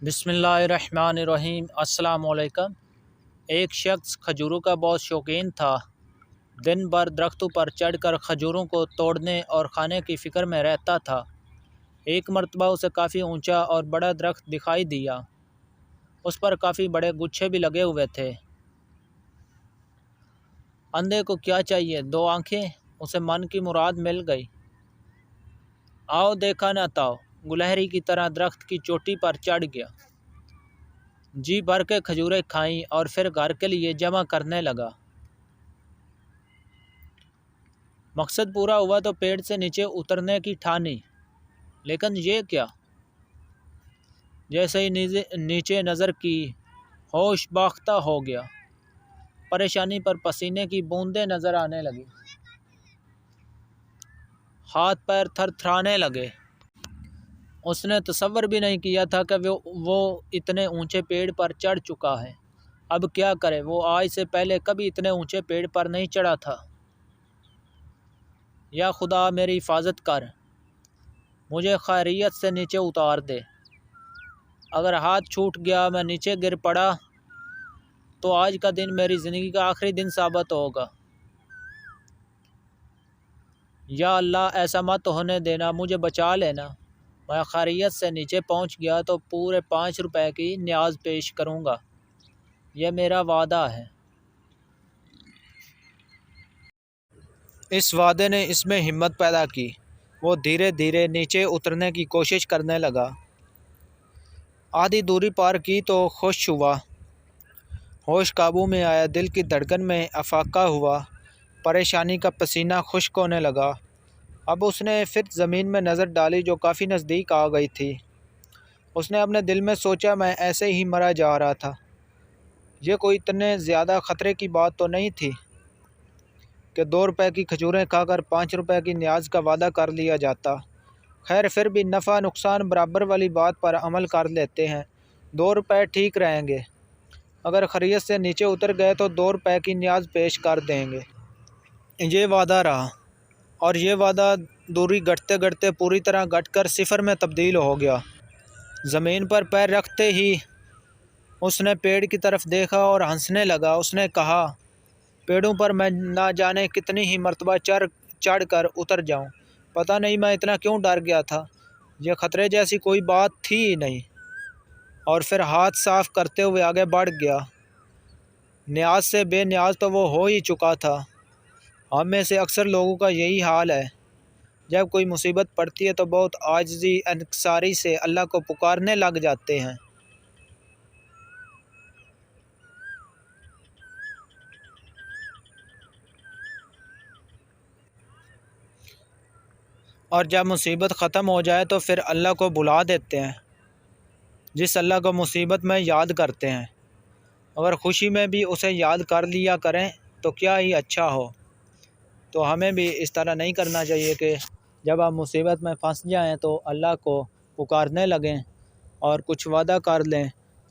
بسم اللہ الرحمن الرحیم۔ السلام علیکم۔ ایک شخص کھجوروں کا بہت شوقین تھا۔ دن بھر درختوں پر چڑھ کر کھجوروں کو توڑنے اور کھانے کی فکر میں رہتا تھا۔ ایک مرتبہ اسے کافی اونچا اور بڑا درخت دکھائی دیا۔ اس پر کافی بڑے گچھے بھی لگے ہوئے تھے۔ اندھے کو کیا چاہیے، دو آنکھیں، اسے من کی مراد مل گئی۔ آؤ دیکھا نہ تاؤ، گلہری کی طرح درخت کی چوٹی پر چڑھ گیا۔ جی بھر کے کھجوریں کھائیں اور پھر گھر کے لیے جمع کرنے لگا۔ مقصد پورا ہوا تو پیڑ سے نیچے اترنے کی ٹھانی، لیکن یہ کیا؟ جیسے ہی نیچے نظر کی، ہوش باختہ ہو گیا۔ پریشانی پر پسینے کی بوندیں نظر آنے لگی۔ ہاتھ پیر تھر تھرانے لگے۔ اس نے تصور بھی نہیں کیا تھا کہ وہ اتنے اونچے پیڑ پر چڑھ چکا ہے۔ اب کیا کرے؟ وہ آج سے پہلے کبھی اتنے اونچے پیڑ پر نہیں چڑھا تھا۔ یا خدا میری حفاظت کر، مجھے خیریت سے نیچے اتار دے۔ اگر ہاتھ چھوٹ گیا، میں نیچے گر پڑا تو آج کا دن میری زندگی کا آخری دن ثابت ہوگا۔ یا اللہ ایسا مت ہونے دینا، مجھے بچا لینا۔ میں خیریت سے نیچے پہنچ گیا تو پورے 5 روپے کی نیاز پیش کروں گا، یہ میرا وعدہ ہے۔ اس وعدے نے اس میں ہمت پیدا کی۔ وہ دھیرے دھیرے نیچے اترنے کی کوشش کرنے لگا۔ آدھی دوری پار کی تو خوش ہوا۔ ہوش قابو میں آیا، دل کی دھڑکن میں افاقہ ہوا، پریشانی کا پسینہ خشک ہونے لگا۔ اب اس نے پھر زمین میں نظر ڈالی جو کافی نزدیک آ گئی تھی۔ اس نے اپنے دل میں سوچا، میں ایسے ہی مرا جا رہا تھا، یہ کوئی اتنے زیادہ خطرے کی بات تو نہیں تھی کہ 2 روپے کی کھجوریں کھا کر 5 روپے کی نیاز کا وعدہ کر لیا جاتا۔ خیر پھر بھی نفع نقصان برابر والی بات پر عمل کر لیتے ہیں۔ 2 روپے ٹھیک رہیں گے، اگر خیریت سے نیچے اتر گئے تو 2 روپے کی نیاز پیش کر دیں گے۔ یہ وعدہ رہا، اور یہ وعدہ دوری گھٹتے گھٹتے پوری طرح گھٹ کر 0 میں تبدیل ہو گیا۔ زمین پر پیر رکھتے ہی اس نے پیڑ کی طرف دیکھا اور ہنسنے لگا۔ اس نے کہا، پیڑوں پر میں نہ جانے کتنی ہی مرتبہ چڑھ کر اتر جاؤں، پتہ نہیں میں اتنا کیوں ڈر گیا تھا، یہ خطرے جیسی کوئی بات تھی ہی نہیں۔ اور پھر ہاتھ صاف کرتے ہوئے آگے بڑھ گیا۔ نیاز سے بے نیاز تو وہ ہو ہی چکا تھا۔ ہم میں سے اکثر لوگوں کا یہی حال ہے، جب کوئی مصیبت پڑتی ہے تو بہت عاجزی انکساری سے اللہ کو پکارنے لگ جاتے ہیں۔ اور جب مصیبت ختم ہو جائے تو پھر اللہ کو بھلا دیتے ہیں، جس اللہ کو مصیبت میں یاد کرتے ہیں۔ اگر خوشی میں بھی اسے یاد کر لیا کریں تو کیا ہی اچھا ہو۔ تو ہمیں بھی اس طرح نہیں کرنا چاہیے کہ جب ہم مصیبت میں پھنس جائیں تو اللہ کو پکارنے لگیں اور کچھ وعدہ کر لیں،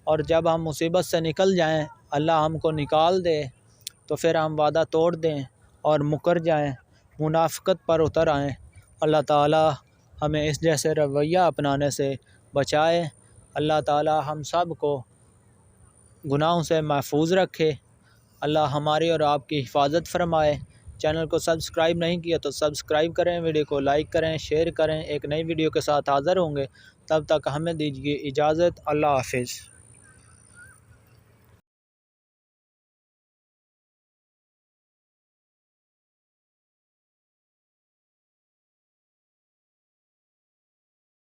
اور جب ہم مصیبت سے نکل جائیں، اللہ ہم کو نکال دے تو پھر ہم وعدہ توڑ دیں اور مکر جائیں، منافقت پر اتر آئیں۔ اللہ تعالی ہمیں اس جیسے رویہ اپنانے سے بچائے۔ اللہ تعالی ہم سب کو گناہوں سے محفوظ رکھے۔ اللہ ہماری اور آپ کی حفاظت فرمائے۔ چینل کو سبسکرائب نہیں کیا تو سبسکرائب کریں، ویڈیو کو لائک کریں، شیئر کریں۔ ایک نئی ویڈیو کے ساتھ حاضر ہوں گے، تب تک ہمیں دیجیے اجازت۔ اللہ حافظ۔